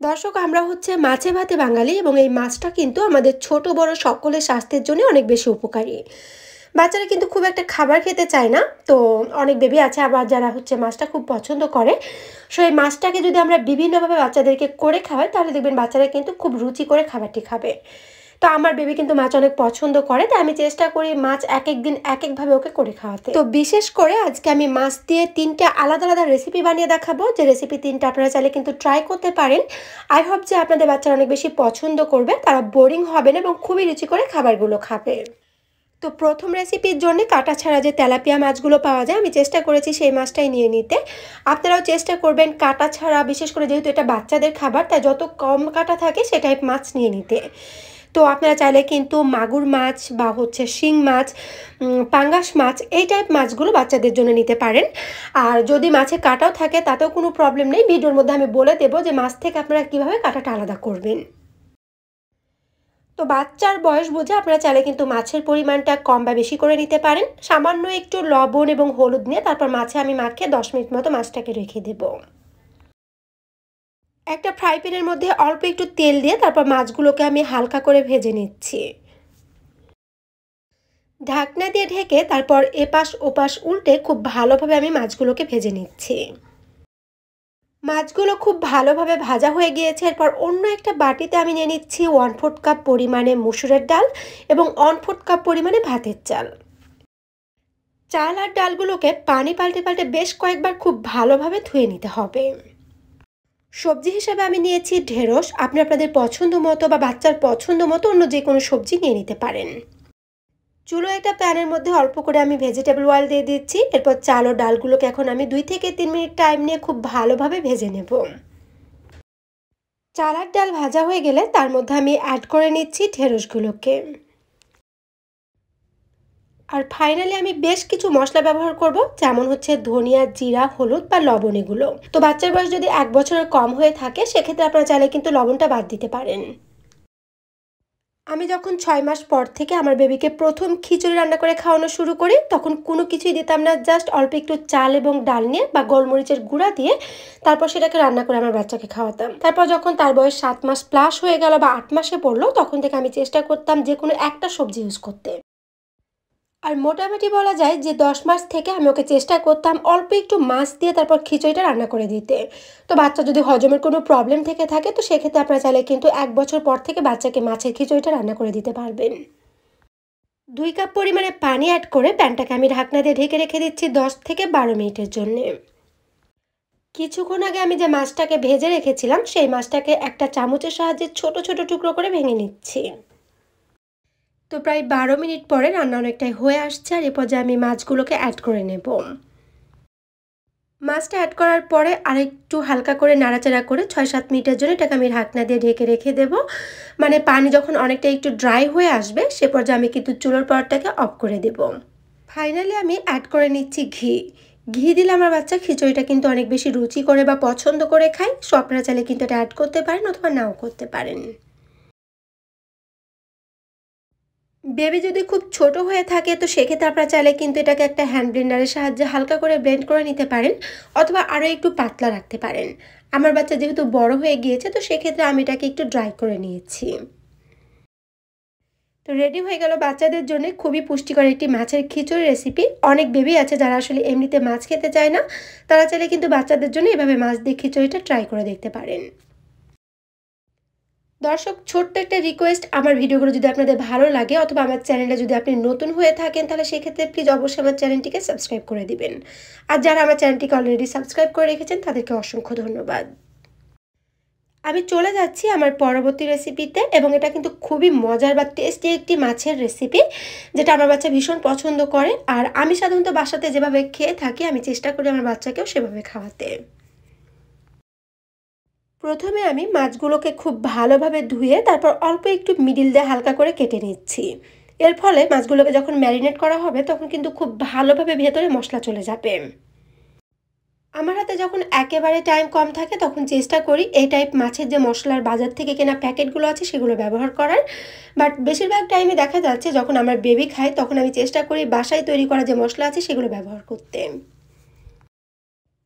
দর্শক, আমরা হচ্ছে মাছে ভাতে বাঙালি এবং এই মাছটা কিন্তু আমাদের ছোট বড় সকলের স্বাস্থ্যের জন্য অনেক বেশি উপকারী। বাচ্চারা কিন্তু খুব একটা খাবার খেতে চায় না। তো অনেক বেবি আছে আবার যারা হচ্ছে মাছটা খুব পছন্দ করে। সো এই মাছটাকে যদি আমরা বিভিন্নভাবে বাচ্চাদেরকে করে খাওয়াই তাহলে দেখবেন বাচ্চারা কিন্তু খুব রুচি করে খাবারটি খাবে। তো আমার বেবি কিন্তু মাছ অনেক পছন্দ করে, তাই আমি চেষ্টা করি মাছ একেক দিন একেকভাবে ওকে করে খাওয়াতে। তো বিশেষ করে আজকে আমি মাছ দিয়ে ৩টা আলাদা আলাদা রেসিপি বানিয়ে দেখাবো, যে রেসিপি ৩টা আপনারা চাইলে কিন্তু ট্রাই করতে পারেন। আই হোপ যে আপনাদের বাচ্চারা অনেক বেশি পছন্দ করবে, তারা বোরিং হবে না এবং খুবই রুচি করে খাবারগুলো খাবে। তো প্রথম রেসিপির জন্য কাটা ছাড়া যে তেলাপিয়া মাছগুলো পাওয়া যায়, আমি চেষ্টা করেছি সেই মাছটাই নিয়ে নিতে। আপনারাও চেষ্টা করবেন কাটা ছাড়া, বিশেষ করে যেহেতু এটা বাচ্চাদের খাবার তাই যত কম কাটা থাকে সে টাইপ মাছ নিয়ে নিতে। তো আপনারা চাইলে কিন্তু মাগুর মাছ বা হচ্ছে শিং মাছ, পাঙ্গাস মাছ এই টাইপ মাছগুলো বাচ্চাদের জন্য নিতে পারেন। আর যদি মাছে কাটাও থাকে তাতেও কোনো প্রবলেম নেই, ভিডিওর মধ্যে আমি বলে দেবো যে মাছ থেকে আপনারা কীভাবে কাটাটা আলাদা করবেন। তো বাচ্চার বয়স বুঝে আপনারা চাইলে কিন্তু মাছের পরিমাণটা কম বা বেশি করে নিতে পারেন। সামান্য একটু লবণ এবং হলুদ নিয়ে তারপর মাছে আমি মাখিয়ে 10 মিনিট মতো মাছটাকে রেখে দেব। একটা ফ্রাই প্যানের মধ্যে অল্প একটু তেল দিয়ে তারপর মাছগুলোকে আমি হালকা করে ভেজে নিচ্ছি। ঢাকনা দিয়ে ঢেকে তারপর এপাশ ওপাশ উল্টে খুব ভালোভাবে আমি মাছগুলোকে ভেজে নিচ্ছি। মাছগুলো খুব ভালোভাবে ভাজা হয়ে গিয়েছে। এরপর অন্য একটা বাটিতে আমি নিয়ে নিচ্ছি 1/4 কাপ পরিমাণে মসুরের ডাল এবং 1/4 কাপ পরিমাণে ভাতের চাল। চাল আর ডালগুলোকে পানি পাল্টে পাল্টে বেশ কয়েকবার খুব ভালোভাবে ধুয়ে নিতে হবে। সবজি হিসেবে আমি নিয়েছি ঢেঁড়স। আপনি আপনাদের পছন্দ মতো বা বাচ্চার পছন্দ মতো অন্য যে কোনো সবজি নিয়ে নিতে পারেন। চুলো একটা প্যানের মধ্যে অল্প করে আমি ভেজিটেবল অয়েল দিয়ে দিচ্ছি। এরপর চাল ও ডালগুলোকে এখন আমি 2 থেকে 3 মিনিট টাইম নিয়ে খুব ভালোভাবে ভেজে নেব। চাল আর ডাল ভাজা হয়ে গেলে তার মধ্যে আমি অ্যাড করে নিচ্ছি ঢেঁড়সগুলোকে। আর ফাইনালি আমি বেশ কিছু মশলা ব্যবহার করব, যেমন হচ্ছে ধনিয়া, জিরা, হলুদ বা লবণ এগুলো। তো বাচ্চার বয়স যদি 1 বছরের কম হয়ে থাকে সেক্ষেত্রে আপনারা চাইলে কিন্তু লবণটা বাদ দিতে পারেন। আমি যখন 6 মাস পর থেকে আমার বেবিকে প্রথম খিচুড়ি রান্না করে খাওয়ানো শুরু করি তখন কোনো কিছুই দিতাম না, জাস্ট অল্প একটু চাল এবং ডাল নিয়ে বা গোলমরিচের গুঁড়া দিয়ে তারপর সেটাকে রান্না করে আমার বাচ্চাকে খাওয়াতাম। তারপর যখন তার বয়স 7 মাস প্লাস হয়ে গেল বা 8 মাসে পড়লো তখন থেকে আমি চেষ্টা করতাম যে কোনো একটা সবজি ইউজ করতে। আর মোটামুটি বলা যায় যে 10 মাস থেকে আমি ওকে চেষ্টা করতাম অল্প একটু মাছ দিয়ে তারপর খিচুড়িটা রান্না করে দিতে। তো বাচ্চা যদি হজমের কোনো প্রবলেম থেকে থাকে তো সেক্ষেত্রে আপনারা চাইলে কিন্তু 1 বছর পর থেকে বাচ্চাকে মাছের খিচুড়িটা রান্না করে দিতে পারবেন। 2 কাপ পরিমাণে পানি অ্যাড করে প্যানটাকে আমি ঢাকনা দিয়ে ঢেকে রেখে দিচ্ছি 10 থেকে 12 মিনিটের জন্য। কিছুক্ষণ আগে আমি যে মাছটাকে ভেজে রেখেছিলাম সেই মাছটাকে একটা চামচের সাহায্যে ছোট ছোট টুকরো করে ভেঙে নিচ্ছি। তো প্রায় 12 মিনিট পরে রান্না অনেকটাই হয়ে আসছে আর এ পর্যায়ে আমি মাছগুলোকে অ্যাড করে নেব। মাছটা অ্যাড করার পরে আরেকটু হালকা করে নাড়াচাড়া করে 6-7 মিনিটের জন্য এটাকে আমি ঢাকনা দিয়ে ঢেকে রেখে দেব। মানে পানি যখন অনেকটা একটু ড্রাই হয়ে আসবে সে পর্যায়ে আমি কিন্তু চুলার পাওয়ারটাকে অফ করে দেব। ফাইনালি আমি অ্যাড করে নিচ্ছি ঘি। ঘি দিলে আমার বাচ্চা খিচুড়িটা কিন্তু অনেক বেশি রুচি করে বা পছন্দ করে খায়। সো আপনারা চাইলে কিন্তু এটা অ্যাড করতে পারেন অথবা নাও করতে পারেন। বেবি যদি খুব ছোট হয়ে থাকে তো সেক্ষেত্রে আপনারা চাইলে কিন্তু এটাকে একটা হ্যান্ড ব্লেন্ডারের সাহায্যে হালকা করে ব্লেন্ড করে নিতে পারেন অথবা আরও একটু পাতলা রাখতে পারেন। আমার বাচ্চা যেহেতু বড় হয়ে গিয়েছে তো সেক্ষেত্রে আমি এটাকে একটু ড্রাই করে নিয়েছি। তো রেডি হয়ে গেল বাচ্চাদের জন্য খুবই পুষ্টিকর একটি মাছের খিচুড়ি রেসিপি। অনেক বেবি আছে যারা আসলে এমনিতে মাছ খেতে চায় না, তারা চাইলে কিন্তু বাচ্চাদের জন্য এভাবে মাছ দিয়ে খিচুড়িটা ট্রাই করে দেখতে পারেন। দর্শক, ছোট্ট একটা রিকোয়েস্ট, আমার ভিডিওগুলো যদি আপনাদের ভালো লাগে অথবা আমার চ্যানেলটা যদি আপনি নতুন হয়ে থাকেন তাহলে সেক্ষেত্রে প্লিজ অবশ্যই আমার চ্যানেলটিকে সাবস্ক্রাইব করে দিবেন। আর যারা আমার চ্যানেলটিকে অলরেডি সাবস্ক্রাইব করে রেখেছেন তাদেরকে অসংখ্য ধন্যবাদ। আমি চলে যাচ্ছি আমার পরবর্তী রেসিপিতে এবং এটা কিন্তু খুবই মজার বা টেস্টি একটি মাছের রেসিপি, যেটা আমার বাচ্চা ভীষণ পছন্দ করে। আর আমি সাধারণত বাসাতে যেভাবে খেয়ে থাকি আমি চেষ্টা করি আমার বাচ্চাকেও সেভাবে খাওয়াতে। প্রথমে আমি মাছগুলোকে খুব ভালোভাবে ধুয়ে তারপর অল্প একটু মিডিল দিয়ে হালকা করে কেটে নিচ্ছি। এর ফলে মাছগুলোকে যখন ম্যারিনেট করা হবে তখন কিন্তু খুব ভালোভাবে ভেতরে মশলা চলে যাবে। আমার হাতে যখন একেবারে টাইম কম থাকে তখন চেষ্টা করি এই টাইপ মাছের যে মশলার বাজার থেকে কেনা প্যাকেটগুলো আছে সেগুলো ব্যবহার করার। বাট বেশিরভাগ টাইমে দেখা যাচ্ছে যখন আমার বেবি খায় তখন আমি চেষ্টা করি বাসায় তৈরি করা যে মশলা আছে সেগুলো ব্যবহার করতে।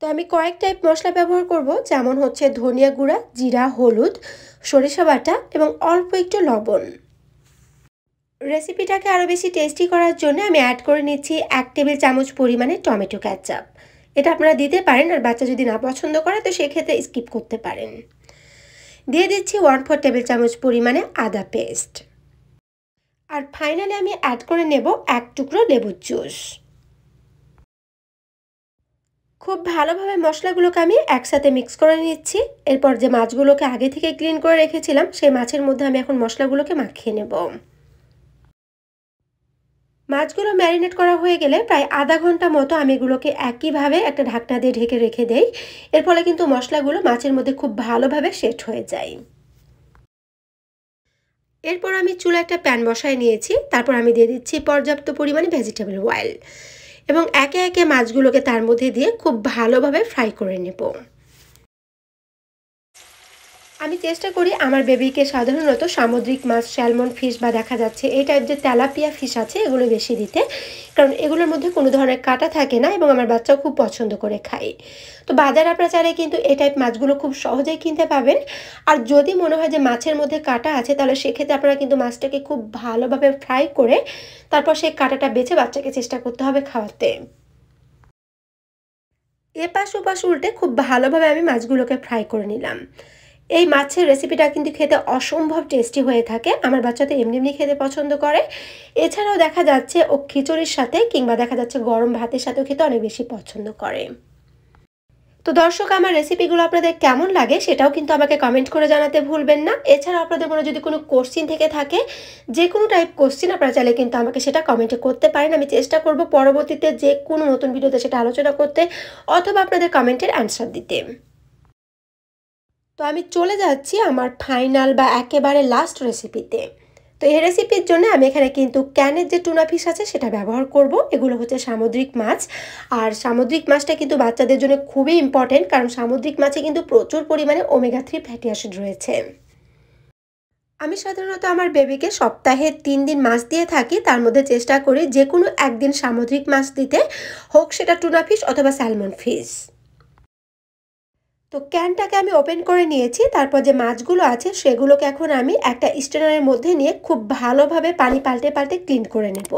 তো আমি কয়েক টাইপ মশলা ব্যবহার করব, যেমন হচ্ছে ধনিয়া গুঁড়া, জিরা, হলুদ, সরিষা বাটা এবং অল্প একটু লবণ। রেসিপিটাকে আরও বেশি টেস্টি করার জন্য আমি অ্যাড করে নিচ্ছি 1 টেবিল চামচ পরিমাণে টমেটো কেচাপ। এটা আপনারা দিতে পারেন, আর বাচ্চা যদি না পছন্দ করে তো সেক্ষেত্রে স্কিপ করতে পারেন। দিয়ে দিচ্ছি 1/4 টেবিল চামচ পরিমাণে আদা পেস্ট। আর ফাইনালি আমি অ্যাড করে নেব 1 টুকরো লেবুর জুস। খুব ভালোভাবে মশলাগুলোকে আমি একসাথে মিক্স করে নিচ্ছি। এরপর যে মাছগুলোকে আগে থেকে ক্লিন করে রেখেছিলাম সেই মাছের মধ্যে আমি এখন মশলাগুলোকে মাখিয়ে নেব। মাছগুলো ম্যারিনেট করা হয়ে গেলে প্রায় আধা ঘন্টা মতো আমি এগুলোকে একইভাবে একটা ঢাকনা দিয়ে ঢেকে রেখে দেই। এর ফলে কিন্তু মশলাগুলো মাছের মধ্যে খুব ভালোভাবে সেট হয়ে যায়। এরপর আমি চুলা একটা প্যান বসায় নিয়েছি। তারপর আমি দিয়ে দিচ্ছি পর্যাপ্ত পরিমাণে ভেজিটেবল অয়েল এবং একে একে মাছগুলোকে তার মধ্যে দিয়ে খুব ভালোভাবে ফ্রাই করে নেব। আমি চেষ্টা করি আমার বেবিকে সাধারণত সামুদ্রিক মাছ, স্যালমন ফিশ বা দেখা যাচ্ছে এই টাইপ যে তেলাপিয়া ফিশ আছে এগুলো বেশি দিতে, কারণ এগুলোর মধ্যে কোনো ধরনের কাঁটা থাকে না এবং আমার বাচ্চাও খুব পছন্দ করে খায়। তো বাজারে আপনারা চাইলে কিন্তু এই টাইপ মাছগুলো খুব সহজেই কিনতে পাবেন। আর যদি মনে হয় যে মাছের মধ্যে কাঁটা আছে তাহলে সেক্ষেত্রে আপনারা কিন্তু মাছটাকে খুব ভালোভাবে ফ্রাই করে তারপর সেই কাঁটাটা বেছে বাচ্চাকে চেষ্টা করতে হবে খাওয়াতে। এপাশ ওপাশ উল্টে খুব ভালোভাবে আমি মাছগুলোকে ফ্রাই করে নিলাম। এই মাছের রেসিপিটা কিন্তু খেতে অসম্ভব টেস্টি হয়ে থাকে। আমার বাচ্চা তো এমনি এমনি খেতে পছন্দ করে। এছাড়াও দেখা যাচ্ছে ও খিচুড়ির সাথে কিংবা দেখা যাচ্ছে গরম ভাতের সাথেও খেতে অনেক বেশি পছন্দ করে। তো দর্শক, আমার রেসিপিগুলো আপনাদের কেমন লাগে সেটাও কিন্তু আমাকে কমেন্ট করে জানাতে ভুলবেন না। এছাড়াও আপনাদের মনে যদি কোনো কোশ্চিন থেকে থাকে, যে কোনো টাইপ কোশ্চিন আপনারা চাইলে কিন্তু আমাকে সেটা কমেন্টে করতে পারেন। আমি চেষ্টা করব পরবর্তীতে যে কোনো নতুন ভিডিওতে সেটা আলোচনা করতে অথবা আপনাদের কমেন্টের অ্যান্সার দিতে। তো আমি চলে যাচ্ছি আমার ফাইনাল বা একেবারে লাস্ট রেসিপিতে। তো এই রেসিপির জন্য আমি এখানে কিন্তু ক্যানের যে টুনা ফিশ আছে সেটা ব্যবহার করব। এগুলো হচ্ছে সামুদ্রিক মাছ, আর সামুদ্রিক মাছটা কিন্তু বাচ্চাদের জন্য খুবই ইম্পর্টেন্ট, কারণ সামুদ্রিক মাছে কিন্তু প্রচুর পরিমাণে ওমেগা 3 ফ্যাটি অ্যাসিড রয়েছে। আমি সাধারণত আমার বেবিকে সপ্তাহে 3 দিন মাছ দিয়ে থাকি। তার মধ্যে চেষ্টা করি যে কোনো একদিন সামুদ্রিক মাছ দিতে, হোক সেটা টুনা ফিশ অথবা স্যালমন ফিশ। তো ক্যানটাকে আমি ওপেন করে নিয়েছি। তারপর যে মাছগুলো আছে সেগুলোকে এখন আমি একটা স্ট্রেনারের মধ্যে নিয়ে খুব ভালোভাবে পানি পাল্টে পাল্টে ক্লিন করে নেব।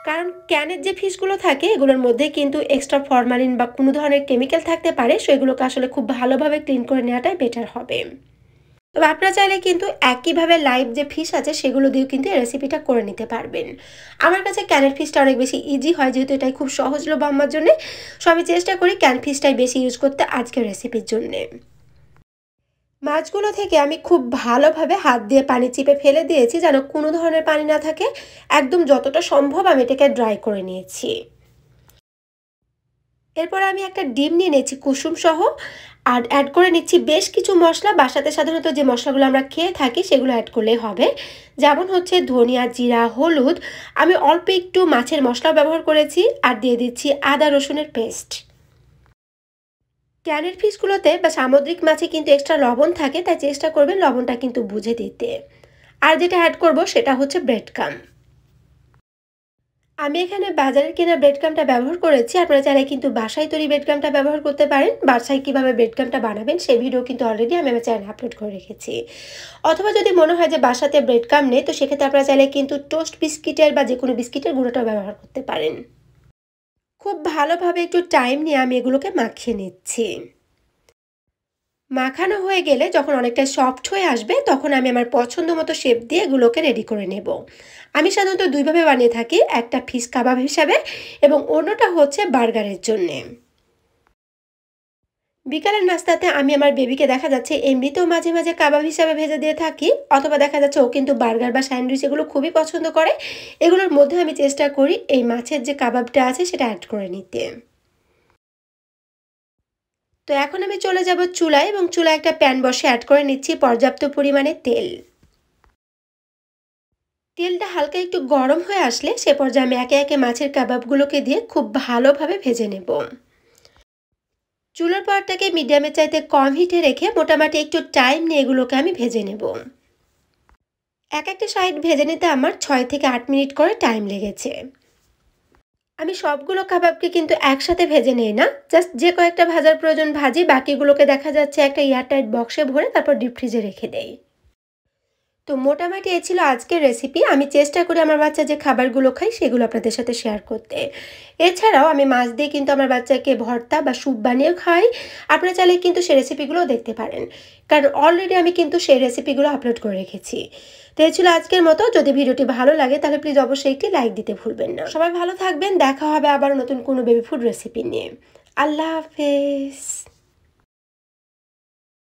কারণ ক্যানের যে ফিশগুলো থাকে এগুলোর মধ্যে কিন্তু এক্সট্রা ফরমালিন বা কোনো ধরনের কেমিক্যাল থাকতে পারে, সেগুলোকে আসলে খুব ভালোভাবে ক্লিন করে নেওয়াটাই বেটার হবে। তবে আপনারা চাইলে কিন্তু একইভাবে লাইভ যে ফিশ আছে সেগুলো দিয়েও কিন্তু এই রেসিপিটা করে নিতে পারবেন। আমার কাছে ক্যানের ফিশটা অনেক বেশি ইজি হয়, যেহেতু এটাই খুব সহজলভ্য আমার জন্য। সো আমি চেষ্টা করি ক্যান ফিশটাই বেশি ইউজ করতে আজকের রেসিপির জন্যে। মাছগুলো থেকে আমি খুব ভালোভাবে হাত দিয়ে পানি চিপে ফেলে দিয়েছি যেন কোনো ধরনের পানি না থাকে। একদম যতটা সম্ভব আমি এটাকে ড্রাই করে নিয়েছি। এরপর আমি একটা ডিম নিয়ে নিয়েছি কুসুম সহ, আর অ্যাড করে নিচ্ছি বেশ কিছু মশলা। বাসাতে সাধারণত যে মশলাগুলো আমরা খেয়ে থাকি সেগুলো অ্যাড করলেই হবে, যেমন হচ্ছে ধনিয়া, জিরা, হলুদ। আমি অল্প একটু মাছের মশলা ব্যবহার করেছি, আর দিয়ে দিচ্ছি আদা রসুনের পেস্ট। ক্যানের ফিশগুলোতে বা সামুদ্রিক মাছে কিন্তু এক্সট্রা লবণ থাকে, তাই চেষ্টা করবেন লবণটা কিন্তু বুঝে দিতে। আর যেটা অ্যাড করব সেটা হচ্ছে ব্রেড ক্রাম্ব। আমি এখানে বাজারের কেনা ব্রেড ক্রাম্বটা ব্যবহার করেছি। আপনারা চাইলে কিন্তু বাসায় তৈরি ব্রেড ক্রাম্বটা ব্যবহার করতে পারেন। বাসায় কীভাবে ব্রেড ক্রাম্বটা বানাবেন সেই ভিডিও কিন্তু অলরেডি আমি আমার চ্যানেলে আপলোড করে রেখেছি। অথবা যদি মনে হয় যে বাসাতে ব্রেড ক্রাম্ব নেই, তো সেক্ষেত্রে আপনারা চাইলে কিন্তু টোস্ট বিস্কিটের বা যে কোনো বিস্কিটের গুঁড়োটাও ব্যবহার করতে পারেন। খুব ভালোভাবে একটু টাইম নিয়ে আমি এগুলোকে মাখিয়ে নিচ্ছি। মাখানো হয়ে গেলে যখন অনেকটা সফট হয়ে আসবে তখন আমি আমার পছন্দ মতো শেপ দিয়ে এগুলোকে রেডি করে নেব। আমি সাধারণত দুইভাবে বানিয়ে থাকি, একটা ফিশ কাবাব হিসাবে এবং অন্যটা হচ্ছে বার্গারের জন্যে। বিকালের নাস্তাতে আমি আমার বেবিকে দেখা যাচ্ছে এমনিতেও মাঝে মাঝে কাবাব হিসাবে ভেজে দিয়ে থাকি, অথবা দেখা যাচ্ছে ও কিন্তু বার্গার বা স্যান্ডউইচ এগুলো খুবই পছন্দ করে। এগুলোর মধ্যে আমি চেষ্টা করি এই মাছের যে কাবাবটা আছে সেটা অ্যাড করে নিতে। তো এখন আমি চলে যাব চুলায় এবং চুলায় একটা প্যান বসে অ্যাড করে নিচ্ছি পর্যাপ্ত পরিমাণে তেল। তেলটা হালকা একটু গরম হয়ে আসলে সে পর্যায়ে আমি একে একে মাছের কাবাবগুলোকে দিয়ে খুব ভালোভাবে ভেজে নেব। চুলার পাওয়ারটাকে মিডিয়ামের চাইতে কম হিটে রেখে মোটামুটি একটু টাইম নিয়ে এগুলোকে আমি ভেজে নেব। এক একটা সাইড ভেজে নিতে আমার 6 থেকে 8 মিনিট করে টাইম লেগেছে। আমি সবগুলো কাবাবকে কিন্তু একসাথে ভেজে নেই না, জাস্ট যে কয়েকটা ভাজার প্রয়োজন ভাজি, বাকিগুলোকে দেখা যাচ্ছে একটা এয়ারটাইট বক্সে ভরে তারপর ডিপ ফ্রিজে রেখে দেই। তো মোটামুটি এই ছিল আজকের রেসিপি। আমি চেষ্টা করি আমার বাচ্চা যে খাবারগুলো খায় সেগুলো আপনাদের সাথে শেয়ার করতে। এছাড়াও আমি মাছ দিয়ে কিন্তু আমার বাচ্চাকে ভর্তা বা স্যুপ বানিয়েও খাওয়াই। আপনারা চাইলে কিন্তু সেই রেসিপিগুলোও দেখতে পারেন। কারণ অলরেডি আমি কিন্তু সেই রেসিপিগুলো আপলোড করে রেখেছি। তো এই ছিল আজকের মতো। যদি ভিডিওটি ভালো লাগে তাহলে প্লিজ অবশ্যই একটি লাইক দিতে ভুলবেন না। সবাই ভালো থাকবেন। দেখা হবে আবার নতুন কোনো বেবি ফুড রেসিপি নিয়ে। আল্লাহ হাফেজ।